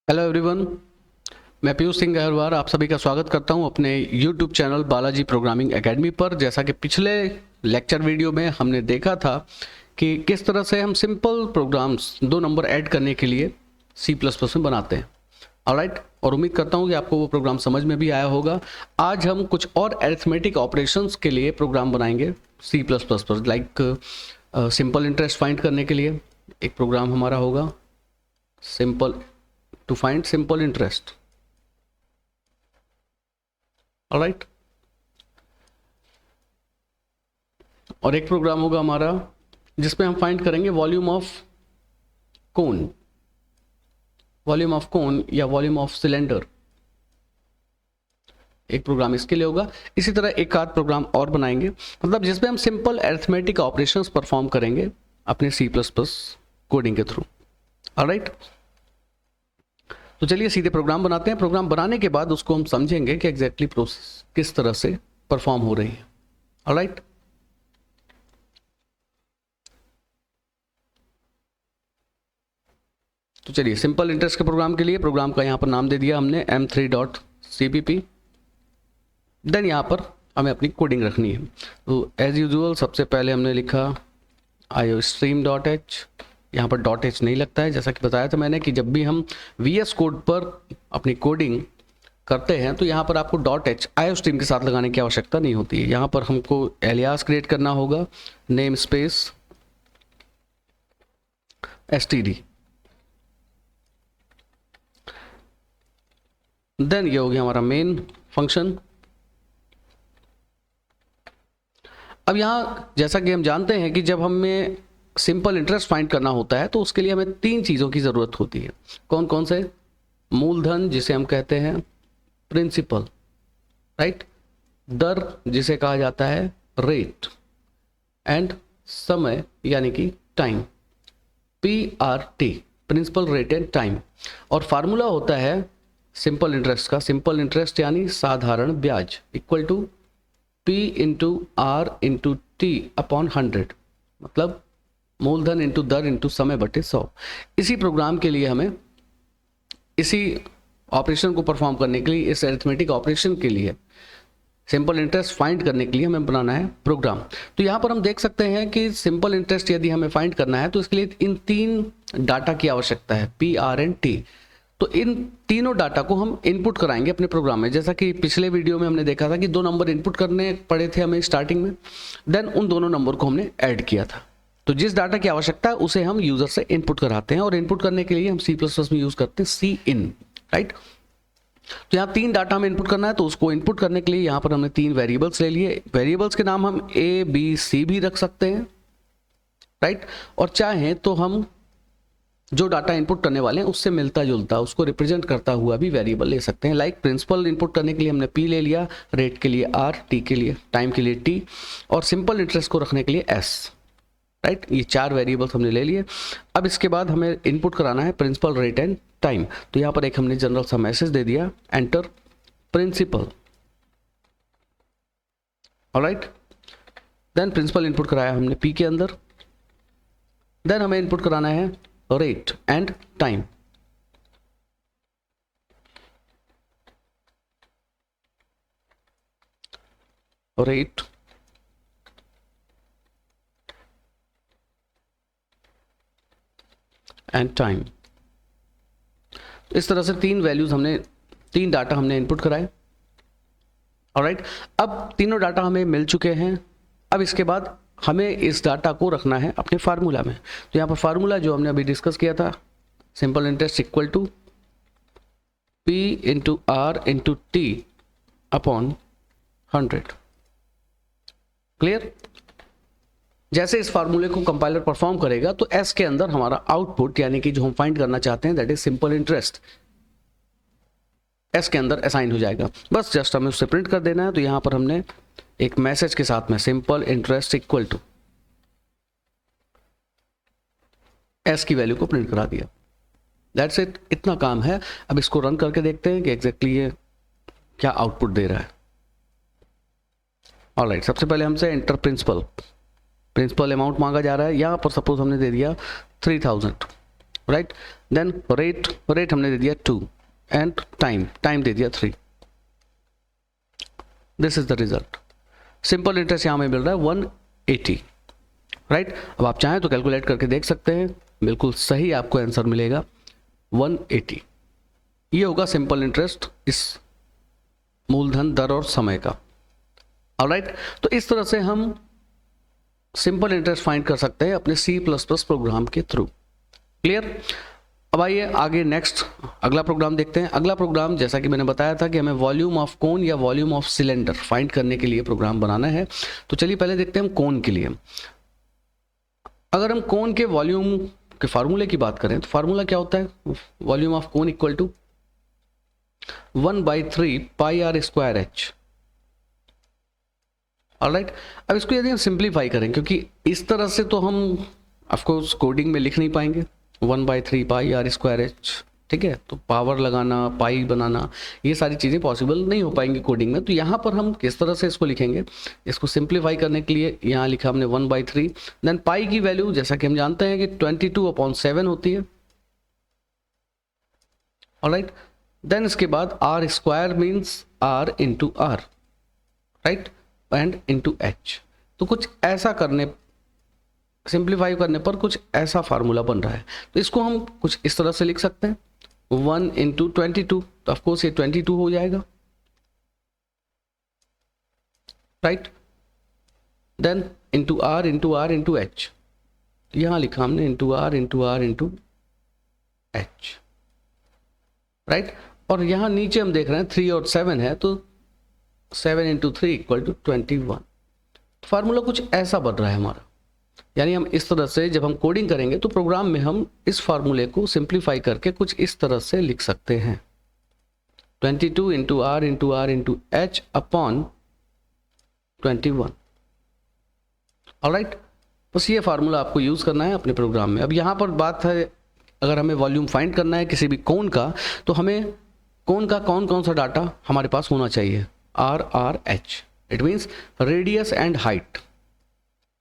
Hello everyone. मैं पीयूष सिंह गहरवार आप सभी का स्वागत करता हूं अपने YouTube channel Balaji programming academy पर। जैसा कि पिछले लेक्चर वीडियो में हमने देखा था कि किस तरह से हम सिंपल प्रोग्राम्स 2 नंबर ऐड करने के लिए C++ में बनाते हैं। ऑलराइट, और उम्मीद करता हूं कि आपको वो प्रोग्राम समझ में भी आया होगा। आज हम कुछ और अरिथमेटिक ऑपरेशंस के लिए प्रोग्राम बनाएंगे C++ पर। लाइक सिंपल इंटरेस्ट फाइंड करने के लिए एक प्रोग्राम हमारा होगा simple to find simple interest. All right. और एक प्रोग्राम होगा हमारा जिसमें हम फाइंड करेंगे वॉल्यूम ऑफ कोन या वॉल्यूम ऑफ सिलेंडर। एक प्रोग्राम इसके लिए होगा। इसी तरह एक आध प्रोग्राम और बनाएंगे, मतलब जिसमें हम सिंपल अरिथमेटिक ऑपरेशंस परफॉर्म करेंगे अपने C++ कोडिंग के थ्रू। ऑलराइट, तो चलिए सीधे प्रोग्राम बनाते हैं। प्रोग्राम बनाने के बाद उसको हम समझेंगे कि एग्जैक्टली प्रोसेस किस तरह से परफॉर्म हो रही है। ऑलराइट, तो चलिए सिंपल इंटरेस्ट के प्रोग्राम के लिए प्रोग्राम का यहां पर नाम दे दिया हमने m3.cpp। देन यहां पर हमें अपनी कोडिंग रखनी है। तो एज यूजुअल सबसे पहले हमने लिखा iostream.h। यहाँ पर .h नहीं लगता है, जैसा कि बताया था मैंने कि जब भी हम VS कोड पर अपनी कोडिंग करते हैं तो यहाँ पर आपको .h iostream के साथ लगाने की आवश्यकता नहीं होती है। यहाँ पर हमको एलियास क्रिएट करना होगा, नेम स्पेस std। देन ये हो गया हमारा मेन फंक्शन। अब यहाँ जैसा कि हम जानते हैं कि जब हमें सिंपल इंटरेस्ट फाइंड करना होता है तो उसके लिए हमें 3 चीज़ों की ज़रूरत होती है। कौन कौन से? मूलधन जिसे हम कहते हैं प्रिंसिपल, राइट, दर जिसे कहा जाता है रेट, एंड समय यानी कि time, PRT, principal rate and time. और फार्मूला होता है सिंपल इंटरेस्ट का, सिंपल इंटरेस्ट यानी साधारण ब्याज equal to P into R into T upon 100, मतलब मूलधन इंटू दर इंटू समय बटे 100। इसी प्रोग्राम के लिए हमें इसी ऑपरेशन को परफॉर्म करने के लिए, इस अरिथमेटिक ऑपरेशन के लिए, सिंपल इंटरेस्ट फाइंड करने के लिए हमें बनाना है प्रोग्राम। तो यहाँ पर हम देख सकते हैं कि सिंपल इंटरेस्ट यदि हमें फाइंड करना है तो इसके लिए इन 3 डाटा की आवश्यकता है, P, R एंड T। तो इन तीनों डाटा को हम इनपुट कराएंगे अपने प्रोग्राम में। जैसा कि पिछले वीडियो में हमने देखा था कि 2 नंबर इनपुट करने पड़े थे हमें स्टार्टिंग में, देन उन दोनों नंबर को हमने ऐड किया था। तो जिस डाटा की आवश्यकता है उसे हम यूजर से इनपुट कराते हैं, और इनपुट करने के लिए हम C++ में यूज करते हैं Cin, राइट। तो यहाँ 3 डाटा हमें इनपुट करना है, तो उसको इनपुट करने के लिए यहाँ पर हमने 3 वेरिएबल्स ले लिए। वेरिएबल्स के नाम हम A, B, C भी रख सकते हैं, राइट। और चाहें तो हम जो डाटा इनपुट करने वाले हैं उससे मिलता जुलता, उसको रिप्रेजेंट करता हुआ भी वेरिएबल ले सकते हैं। लाइक प्रिंसिपल इनपुट करने के लिए हमने P ले लिया, रेट के लिए R, T के लिए, टाइम के लिए T, और सिंपल इंटरेस्ट को रखने के लिए S, राइट। ये 4 वेरिएबल्स हमने ले लिए। अब इसके बाद हमें इनपुट कराना है प्रिंसिपल रेट एंड टाइम। तो यहाँ पर एक हमने जनरल सा मैसेज दे दिया, enter principal. Alright, then principal input कराया हमने P के अंदर। देन हमें इनपुट कराना है rate and time. Rate and time. इस तरह से 3 वैल्यूज हमने, 3 डाटा हमने इनपुट कराए। ऑलराइट, अब तीनों डाटा हमें मिल चुके हैं। अब इसके बाद हमें इस डाटा को रखना है अपने फार्मूला में। तो यहाँ पर फार्मूला जो हमने अभी डिस्कस किया था, simple interest equal to P into R into T upon 100। Clear? जैसे इस फार्मूले को कंपाइलर परफॉर्म करेगा तो S के अंदर हमारा आउटपुट, यानी कि जो हम फाइंड करना चाहते हैं, that is simple interest, S के अंदर असाइन हो जाएगा। बस जस्ट हमें उससे प्रिंट कर देना है। तो यहां पर हमने एक मैसेज के साथ में simple interest equal to S की वैल्यू को प्रिंट करा दिया। दैट्स इट, इतना काम है। अब इसको रन करके देखते हैं कि एग्जैक्टली ये क्या आउटपुट दे रहा है। ऑलराइट, सबसे पहले हमसे एंटर प्रिंसिपल अमाउंट मांगा जा रहा है। यहाँ पर सपोज हमने दे दिया 3000, राइट। देन रेट हमने दे दिया 2 एंड टाइम दे दिया 3। This is the result. Simple interest यहाँ हमें मिल रहा है 180, राइट। अब आप चाहें तो कैलकुलेट करके देख सकते हैं, बिल्कुल सही आपको आंसर मिलेगा 180। ये होगा सिंपल इंटरेस्ट इस मूलधन, दर और समय का। ऑलराइट, तो इस तरह से हम सिंपल इंटरेस्ट फाइंड कर सकते हैं अपने C++ प्रोग्राम के थ्रू। क्लियर। अब आइए आगे नेक्स्ट अगला प्रोग्राम देखते हैं। अगला प्रोग्राम जैसा कि मैंने बताया था कि हमें वॉल्यूम ऑफ कोन या वॉल्यूम ऑफ सिलेंडर फाइंड करने के लिए प्रोग्राम बनाना है। तो चलिए पहले देखते हैं हम कोन के लिए। अगर हम कोन के वॉल्यूम के फार्मूले की बात करें तो फार्मूला क्या होता है, volume of cone equal to 1/3 pi R square H. Alright, अब इसको यदि हम सिंप्लीफाई करें, क्योंकि इस तरह से तो हम ऑफकोर्स कोडिंग में लिख नहीं पाएंगे 1/3 पाई आर स्क्वायर एच, ठीक है। तो पावर लगाना, पाई बनाना, ये सारी चीज़ें पॉसिबल नहीं हो पाएंगी कोडिंग में। तो यहाँ पर हम किस तरह से इसको लिखेंगे, इसको सिंप्लीफाई करने के लिए यहाँ लिखा हमने 1/3। देन पाई की वैल्यू जैसा कि हम जानते हैं कि 22/7 होती है। ऑलराइट, देन इसके बाद R square means R into R, right, and into H. तो कुछ ऐसा करने, सिंप्लीफाई करने पर कुछ ऐसा फार्मूला बन रहा है। तो इसको हम कुछ इस तरह से लिख सकते हैं 1 इंटू 22, तो ऑफकोर्स ये 22 हो जाएगा, right. Then into R into R into H, यहां लिखा हमने into R into R into H, right. और यहां नीचे हम देख रहे हैं 3 और 7 है, तो 7 इंटू 3 इक्वल टू 21। फार्मूला कुछ ऐसा बन रहा है हमारा। यानी हम इस तरह से जब हम कोडिंग करेंगे तो प्रोग्राम में हम इस फार्मूले को सिंप्लीफाई करके कुछ इस तरह से लिख सकते हैं 22 into R into R into H upon 21। Alright, बस ये फार्मूला आपको यूज करना है अपने प्रोग्राम में। अब यहाँ पर बात है, अगर हमें वॉल्यूम फाइंड करना है किसी भी कोन का, तो हमें कोन का कौन कौन सा डाटा हमारे पास होना चाहिए, RRH, it means radius and height.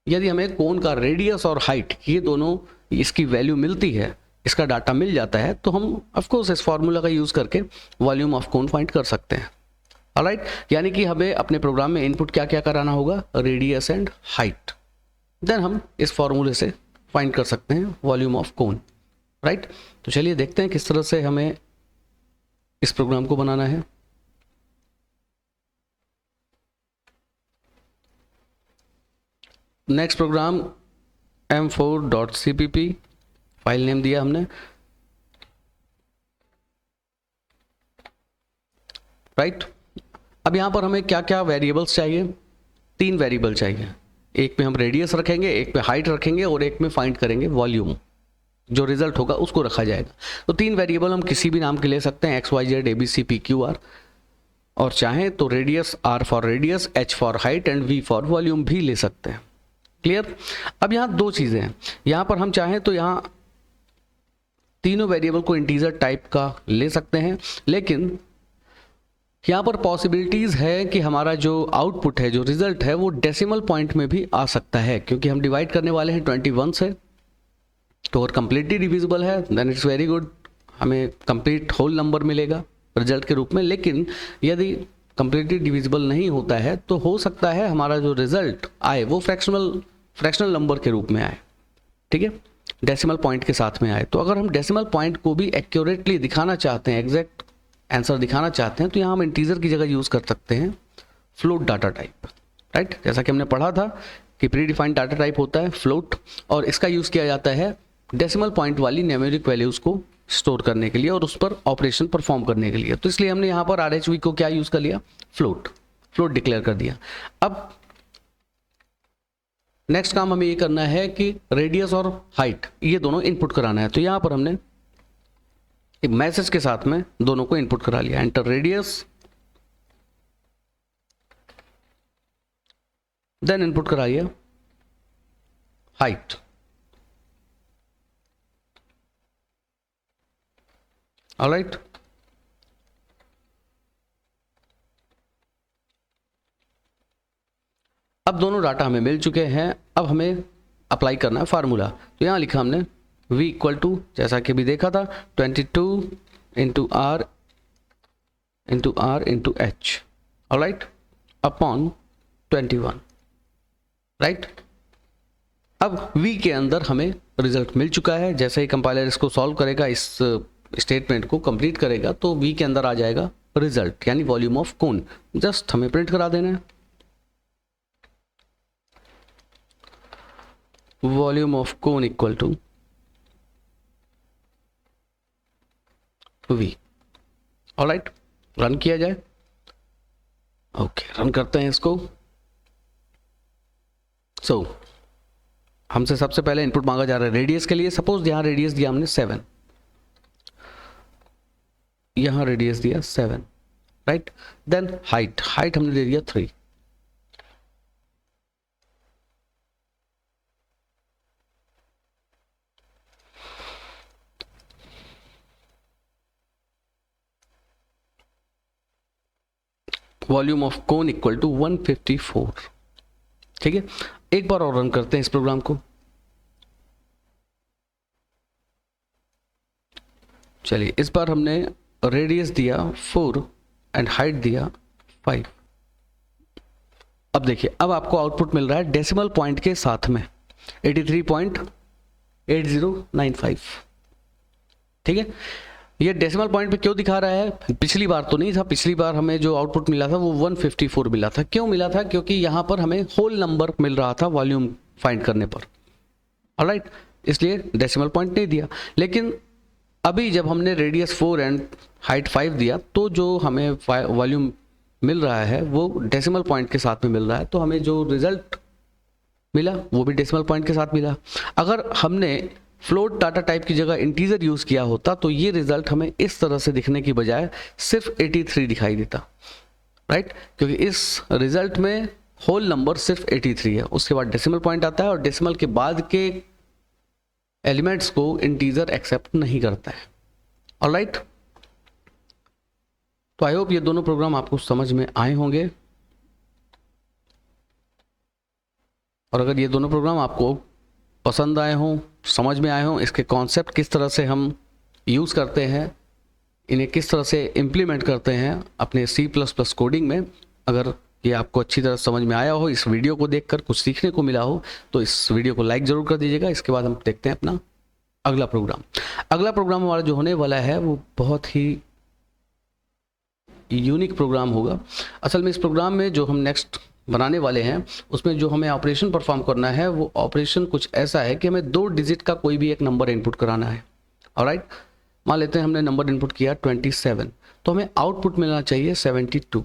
यदि हमें कोन का रेडियस और हाइट ये दोनों इसकी वैल्यू मिलती है, इसका डाटा मिल जाता है, तो हम ऑफकोर्स इस फार्मूला का यूज करके वॉल्यूम ऑफ कोन फाइंड कर सकते हैं। ऑलराइट, यानी कि हमें अपने प्रोग्राम में इनपुट क्या क्या कराना होगा, रेडियस एंड हाइट। देन हम इस फार्मूले से फाइंड कर सकते हैं वॉल्यूम ऑफ कोन, राइट। तो चलिए देखते हैं किस तरह से हमें इस प्रोग्राम को बनाना है। Next programme m4.cpp, file name दिया हमने, राइट। अब यहां पर हमें क्या क्या वेरिएबल्स चाहिए, 3 वेरिएबल चाहिए। एक पे हम रेडियस रखेंगे, एक पे हाइट रखेंगे और एक में फाइंड करेंगे वॉल्यूम। जो रिजल्ट होगा उसको रखा जाएगा। तो 3 वेरिएबल हम किसी भी नाम के ले सकते हैं, XYZ ABC PQR, और चाहें तो radius R for radius, H for height and V for volume भी ले सकते हैं। क्लियर। अब यहाँ 2 चीजें हैं, यहाँ पर हम चाहें तो यहाँ तीनों वेरिएबल को इंटीजर टाइप का ले सकते हैं, लेकिन यहाँ पर पॉसिबिलिटीज है कि हमारा जो आउटपुट है, जो रिजल्ट है, वो डेसिमल पॉइंट में भी आ सकता है, क्योंकि हम डिवाइड करने वाले हैं 21 से। तो अगर कंप्लीटली डिविजिबल है देन इट्स वेरी गुड, हमें कंप्लीट होल नंबर मिलेगा रिजल्ट के रूप में। लेकिन यदि कंप्लीटली डिविजिबल नहीं होता है तो हो सकता है हमारा जो रिजल्ट आए वो फ्रैक्शनल नंबर के रूप में आए, ठीक है, डेसिमल पॉइंट के साथ में आए। तो अगर हम डेसिमल पॉइंट को भी एक्यूरेटली दिखाना चाहते हैं, एग्जैक्ट आंसर दिखाना चाहते हैं, तो यहाँ हम इंटीजर की जगह यूज कर सकते हैं फ्लोट डाटा टाइप, राइट। जैसा कि हमने पढ़ा था कि प्री डिफाइंड डाटा टाइप होता है फ्लोट, और इसका यूज किया जाता है डेसिमल पॉइंट वाली न्यूमेरिक वैल्यूज को स्टोर करने के लिए और उस पर ऑपरेशन परफॉर्म करने के लिए। तो इसलिए हमने यहाँ पर RHV को क्या यूज कर लिया, फ्लोट डिक्लेयर कर दिया। अब नेक्स्ट काम हमें ये करना है कि रेडियस और हाइट ये दोनों इनपुट कराना है। तो यहां पर हमने एक मैसेज के साथ में दोनों को इनपुट करा लिया, एंटर रेडियस, देन इनपुट करा लिया हाइट। ऑलराइट, अब दोनों डाटा हमें मिल चुके हैं। अब हमें अप्लाई करना है फार्मूला। तो यहां लिखा हमने v इक्वल टू, जैसा कि अभी देखा था, 22 into R into H, alright, upon 21, right. अब v के अंदर हमें रिजल्ट मिल चुका है। जैसे ही कंपाइलर इसको सॉल्व करेगा, इस स्टेटमेंट को कंप्लीट करेगा, तो v के अंदर आ जाएगा रिजल्ट, यानी वॉल्यूम ऑफ कोन। जस्ट हमें प्रिंट करा देना है, volume of cone equal to v, alright. Run किया जाए, ओके, रन करते हैं इसको। सो हमसे सबसे पहले इनपुट मांगा जा रहा है रेडियस के लिए। सपोज यहां रेडियस दिया हमने 7, यहां रेडियस दिया 7, राइट। देन हाइट हमने दे दिया 3। Volume of cone equal to 154, ठीक है। एक बार और रन करते हैं इस प्रोग्राम को। चलिए, इस बार हमने रेडियस दिया 4 एंड हाइट दिया 5। अब देखिए, अब आपको आउटपुट मिल रहा है डेसिमल पॉइंट के साथ में 83.8095, ठीक है। ये डेसिमल पॉइंट पे क्यों दिखा रहा है? पिछली बार तो नहीं था, पिछली बार हमें जो आउटपुट मिला था वो 154 मिला था। क्यों मिला था? क्योंकि यहाँ पर हमें होल नंबर मिल रहा था वॉल्यूम फाइंड करने पर, ऑलराइट, इसलिए डेसिमल पॉइंट नहीं दिया। लेकिन अभी जब हमने रेडियस 4 एंड हाइट 5 दिया, तो जो हमें वॉल्यूम मिल रहा है वो डेसिमल पॉइंट के साथ में मिल रहा है, तो हमें जो रिजल्ट मिला वो भी डेसिमल पॉइंट के साथ मिला। अगर हमने फ्लोट डाटा टाइप की जगह इंटीजर यूज़ किया होता तो ये रिजल्ट हमें इस तरह से दिखने की बजाय सिर्फ 83 दिखाई देता, राइट, क्योंकि इस रिजल्ट में होल नंबर सिर्फ 83 है। उसके बाद डेसिमल पॉइंट आता है और डेसिमल के बाद के एलिमेंट्स को इंटीजर एक्सेप्ट नहीं करता है, ऑलराइट। तो आई होप ये दोनों प्रोग्राम आपको समझ में आए होंगे, और अगर ये दोनों प्रोग्राम आपको पसंद आए हों, समझ में आए हों, इसके कॉन्सेप्ट किस तरह से हम यूज़ करते हैं, इन्हें किस तरह से इम्प्लीमेंट करते हैं अपने C++ कोडिंग में, अगर ये आपको अच्छी तरह समझ में आया हो, इस वीडियो को देखकर कुछ सीखने को मिला हो, तो इस वीडियो को लाइक ज़रूर कर दीजिएगा। इसके बाद हम देखते हैं अपना अगला प्रोग्राम। अगला प्रोग्राम हमारा जो होने वाला है वो बहुत ही यूनिक प्रोग्राम होगा। असल में इस प्रोग्राम में जो हम नेक्स्ट बनाने वाले हैं, उसमें जो हमें ऑपरेशन परफॉर्म करना है, वो ऑपरेशन कुछ ऐसा है कि हमें 2 डिजिट का कोई भी एक नंबर इनपुट कराना है, ऑलराइट। मान लेते हैं हमने नंबर इनपुट किया 27, तो हमें आउटपुट मिलना चाहिए 72।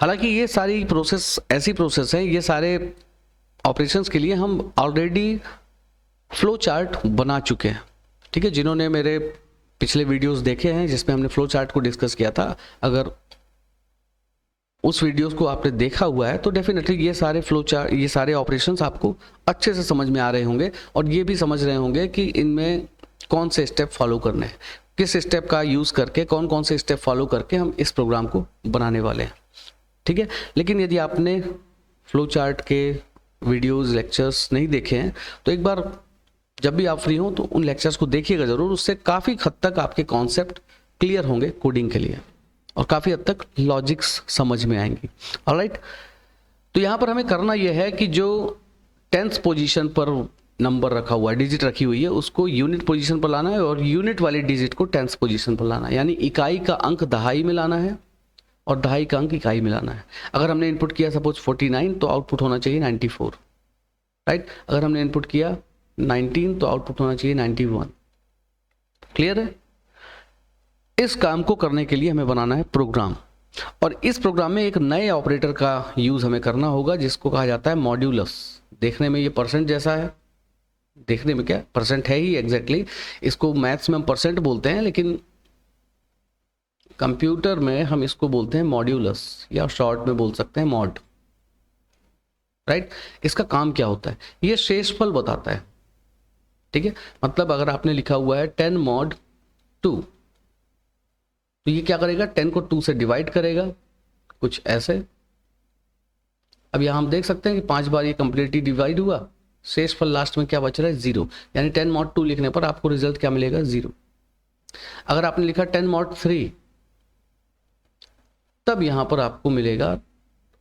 हालांकि ये सारी प्रोसेस ऐसी प्रोसेस है, ये सारे ऑपरेशंस के लिए हम ऑलरेडी फ्लो चार्ट बना चुके हैं, ठीक है। जिन्होंने मेरे पिछले वीडियोस देखे हैं जिसमें हमने फ्लो चार्ट को डिस्कस किया था, अगर उस वीडियोस को आपने देखा हुआ है तो डेफिनेटली ये सारे फ्लो चार्ट, ये सारे ऑपरेशंस आपको अच्छे से समझ में आ रहे होंगे, और ये भी समझ रहे होंगे कि इनमें कौन से स्टेप फॉलो करने हैं, किस स्टेप का यूज़ करके, कौन कौन से स्टेप फॉलो करके हम इस प्रोग्राम को बनाने वाले हैं, ठीक है। लेकिन यदि आपने फ्लो चार्ट के वीडियोज़, लेक्चर्स नहीं देखे हैं, तो एक बार जब भी आप फ्री हो तो उन लेक्चर्स को देखिएगा ज़रूर। उससे काफ़ी हद तक आपके कॉन्सेप्ट क्लियर होंगे कोडिंग के लिए, और काफ़ी हद तक लॉजिक्स समझ में आएंगी, ऑलराइट। तो यहाँ पर हमें करना यह है कि जो 10th पोजीशन पर नंबर रखा हुआ है, डिजिट रखी हुई है, उसको यूनिट पोजीशन पर लाना है, और यूनिट वाली डिजिट को 10th पोजीशन पर लाना है, यानी इकाई का अंक दहाई में लाना है और दहाई का अंक इकाई में लाना है। अगर हमने इनपुट किया सपोज 49, तो आउटपुट होना चाहिए 94, राइट। अगर हमने इनपुट किया 19, तो आउटपुट होना चाहिए 91। क्लियर है? इस काम को करने के लिए हमें बनाना है प्रोग्राम, और इस प्रोग्राम में एक नए ऑपरेटर का यूज़ हमें करना होगा जिसको कहा जाता है मॉड्यूलस। देखने में ये परसेंट जैसा है, देखने में क्या परसेंट है ही एग्जैक्टली, इसको मैथ्स में हम परसेंट बोलते हैं, लेकिन कंप्यूटर में हम इसको बोलते हैं मॉड्यूलस, या शॉर्ट में बोल सकते हैं मॉड, राइट। इसका काम क्या होता है? ये शेषफल बताता है, ठीक है। मतलब अगर आपने लिखा हुआ है 10 mod 2, तो ये क्या करेगा? 10 को 2 से डिवाइड करेगा, कुछ ऐसे। अब यहाँ हम देख सकते हैं कि 5 बार ये कंप्लीटली डिवाइड हुआ, शेषफल लास्ट में क्या बच रहा है 0, यानी 10 mod 2 लिखने पर आपको रिजल्ट क्या मिलेगा 0। अगर आपने लिखा 10 mod 3 तब यहां पर आपको मिलेगा,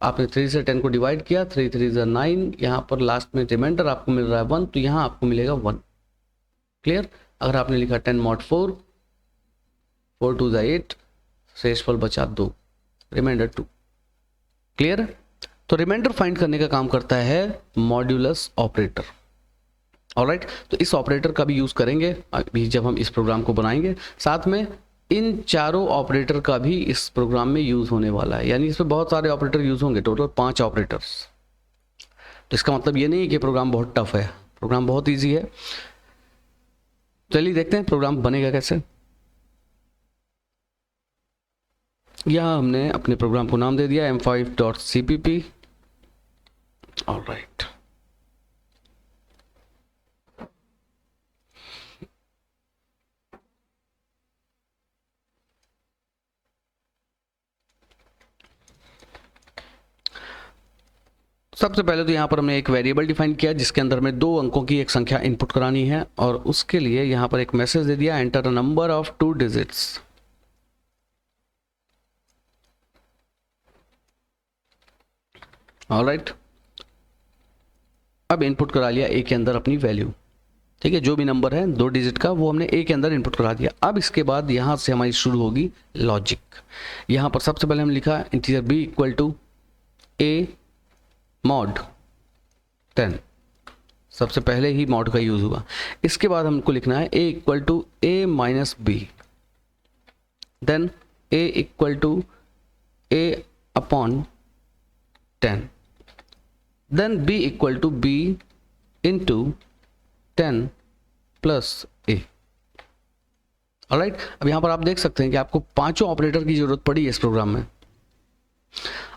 आपने 3 से 10 को डिवाइड किया, 3 3 ज़ा 9, यहां पर लास्ट में रिमाइंडर आपको मिल रहा है 1, तो यहां आपको मिलेगा 1। क्लियर। अगर आपने लिखा 10 mod 4, 4 2 ज़ा 8, शेषफल बचा 2, रिमाइंडर 2। क्लियर। तो रिमाइंडर फाइंड करने का काम करता है मॉड्यूलस ऑपरेटर। ऑलराइट, तो इस ऑपरेटर का भी यूज करेंगे अभी जब हम इस प्रोग्राम को बनाएंगे। साथ में इन चारों ऑपरेटर का भी इस प्रोग्राम में यूज होने वाला है, यानी इसमें बहुत सारे ऑपरेटर यूज होंगे, टोटल 5 ऑपरेटर्स। तो इसका मतलब ये नहीं है कि प्रोग्राम बहुत टफ है, प्रोग्राम बहुत ईजी है। चलिए देखते हैं प्रोग्राम बनेगा कैसे। यहाँ हमने अपने प्रोग्राम को नाम दे दिया m5.cpp। ऑलराइट, सबसे पहले तो यहाँ पर हमने एक वेरिएबल डिफाइन किया जिसके अंदर में 2 अंकों की एक संख्या इनपुट करानी है, और उसके लिए यहाँ पर एक मैसेज दे दिया, enter a number of 2 digits. Alright, अब इनपुट करा लिया ए के अंदर अपनी वैल्यू। ठीक है, जो भी नंबर है 2 डिजिट का वो हमने ए के अंदर इनपुट करा दिया। अब इसके बाद यहाँ से हमारी शुरू होगी लॉजिक। यहाँ पर सबसे पहले हमने लिखा integer B equal to A mod 10, सबसे पहले ही मॉड का यूज हुआ। इसके बाद हमको लिखना है A equal to A minus B, then A equal to A upon 10, then B equal to B into 10 plus A. Alright, अब यहां पर आप देख सकते हैं कि आपको 5 ऑपरेटर की जरूरत पड़ी है इस प्रोग्राम में।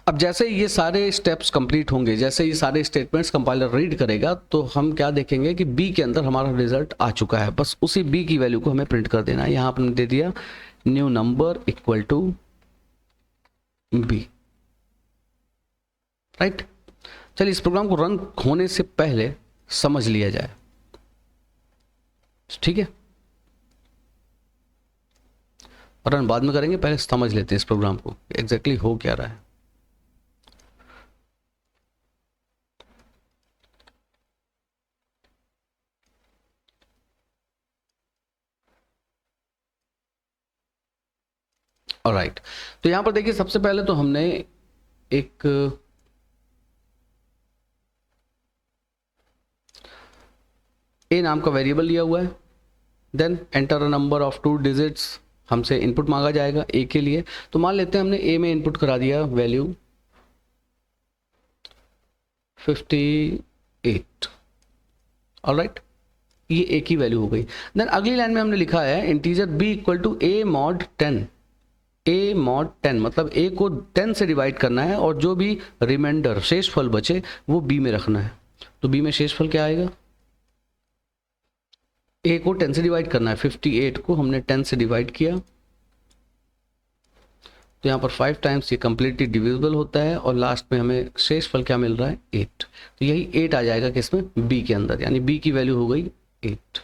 अब जैसे ये सारे स्टेप्स कंप्लीट होंगे, जैसे ये सारे स्टेटमेंट्स कंपाइलर रीड करेगा, तो हम क्या देखेंगे कि बी के अंदर हमारा रिजल्ट आ चुका है। बस उसी बी की वैल्यू को हमें प्रिंट कर देना है। यहां आपने दे दिया new number equal to B. Right, चलिए इस प्रोग्राम को रन होने से पहले समझ लिया जाए। ठीक है, रन बाद में करेंगे, पहले समझ लेते हैं इस प्रोग्राम को एग्जैक्टली हो क्या रहा है। ऑलराइट, तो यहां पर देखिए सबसे पहले तो हमने एक ए नाम का वेरिएबल लिया हुआ है, then enter a number of 2 digits, हमसे इनपुट मांगा जाएगा ए के लिए। तो मान लेते हैं हमने ए में इनपुट करा दिया वैल्यू 58। ऑलराइट, ये ए की वैल्यू हो गई। देन अगली लाइन में हमने लिखा है integer B equal to A mod 10। A mod 10 मतलब ए को 10 से डिवाइड करना है और जो भी रिमाइंडर शेषफल बचे वो बी में रखना है। तो बी में शेषफल क्या आएगा, ए को 10 से डिवाइड करना है, 58 को हमने 10 से डिवाइड किया, तो यहाँ पर 5 टाइम्स ये कंप्लीटली डिविजिबल होता है और लास्ट में हमें शेषफल क्या मिल रहा है 8। तो यही 8 आ जाएगा किसमें, बी के अंदर, यानी बी की वैल्यू हो गई 8।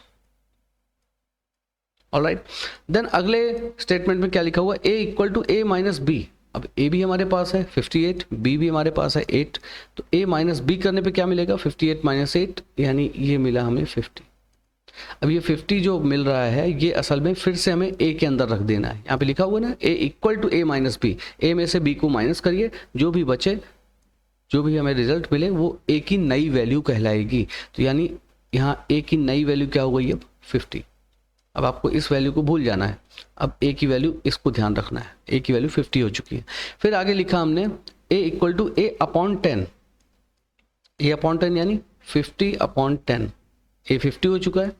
ऑलराइट, देन अगले स्टेटमेंट में क्या लिखा हुआ, A equal to A minus B. अब ए भी हमारे पास है 58, बी भी हमारे पास है 8, तो ए माइनस बी करने पे क्या मिलेगा 58 माइनस 8, यानी ये मिला हमें 50। अब ये 50 जो मिल रहा है ये असल में फिर से हमें ए के अंदर रख देना है। यहाँ पे लिखा हुआ ना A equal to A minus B, A में से बी को माइनस करिए, जो भी बचे, जो भी हमें रिजल्ट मिले वो ए की नई वैल्यू कहलाएगी। तो यानी यहाँ ए की नई वैल्यू क्या हो गई अब 50। अब आपको इस वैल्यू को भूल जाना है, अब ए की वैल्यू इसको ध्यान रखना है, ए की वैल्यू 50 हो चुकी है। फिर आगे लिखा हमने A equal to A upon 10, A upon 10 यानी 50 अपॉन 10, ए 50 हो चुका है,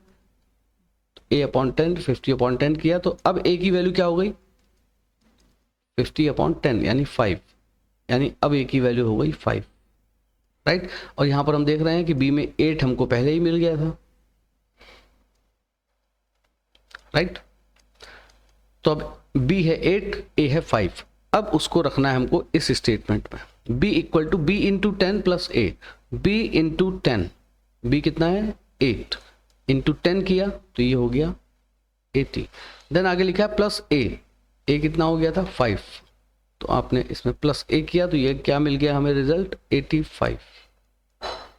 ए अपॉन 10 50 अपॉन 10 किया, तो अब ए की वैल्यू क्या हो गई 50 अपॉन 10 यानी 5, यानी अब ए की वैल्यू हो गई 5। राइट, और यहां पर हम देख रहे हैं कि बी में 8 हमको पहले ही मिल गया था। राइट, तो अब b है 8, a है 5, अब उसको रखना है हमको इस स्टेटमेंट में, b equal to B into 10 plus A, B into 10 b कितना है 8 इंटू 10 किया तो ये हो गया 80। देन आगे लिखा है प्लस a कितना हो गया था 5, तो आपने इसमें प्लस a किया तो ये क्या मिल गया हमें रिजल्ट 85,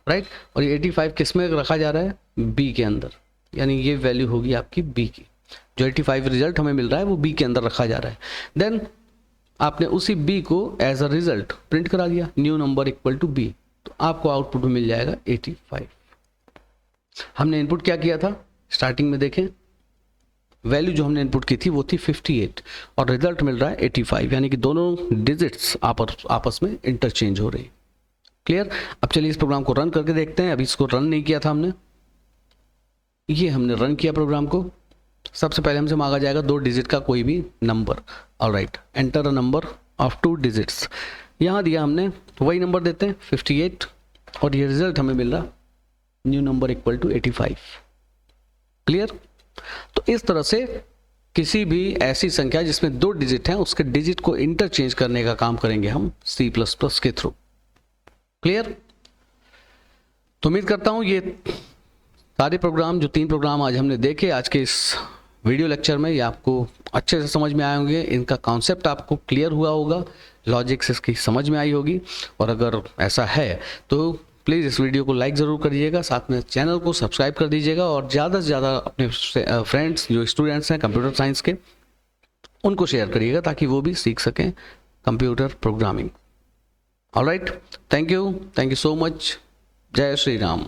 राइट। और ये 85 किस में रखा जा रहा है b के अंदर, यानी ये वैल्यू होगी आपकी b की। जो 85 रिजल्ट हमें मिल रहा है वो b के अंदर रखा जा रहा है। देन आपने उसी b को एज अ रिजल्ट प्रिंट करा दिया, new number equal to b, तो आपको आउटपुट में मिल जाएगा 85। हमने इनपुट क्या किया था स्टार्टिंग में देखें, वैल्यू जो हमने इनपुट की थी वो थी 58 और रिजल्ट मिल रहा है 85, यानी कि दोनों डिजिट्स आपस में इंटरचेंज हो रही। क्लियर। अब चलिए इस प्रोग्राम को रन करके देखते हैं। अभी इसको रन नहीं किया था हमने, ये हमने रन किया प्रोग्राम को। सबसे पहले हमसे मांगा जाएगा 2 डिजिट का कोई भी number. Alright, enter a number of 2 digits. यहाँ दिया हमने तो वही नंबर देते हैं 58 और ये रिजल्ट हमें मिल रहा new number equal to 85। Clear. तो इस तरह से किसी भी ऐसी संख्या जिसमें 2 डिजिट हैं उसके डिजिट को इंटरचेंज करने का काम करेंगे हम C++ के थ्रू। क्लियर। तो उम्मीद करता हूं ये सारे प्रोग्राम, जो 3 प्रोग्राम आज हमने देखे आज के इस वीडियो लेक्चर में, ये आपको अच्छे से समझ में आए होंगे। इनका कॉन्सेप्ट आपको क्लियर हुआ होगा, लॉजिक्स इसकी समझ में आई होगी। और अगर ऐसा है तो प्लीज़ इस वीडियो को लाइक ज़रूर करिएगा, साथ में चैनल को सब्सक्राइब कर दीजिएगा और ज़्यादा से ज़्यादा अपने फ्रेंड्स जो स्टूडेंट्स हैं कंप्यूटर साइंस के उनको शेयर करिएगा ताकि वो भी सीख सकें computer programming. Alright, thank you so much. जय श्री राम।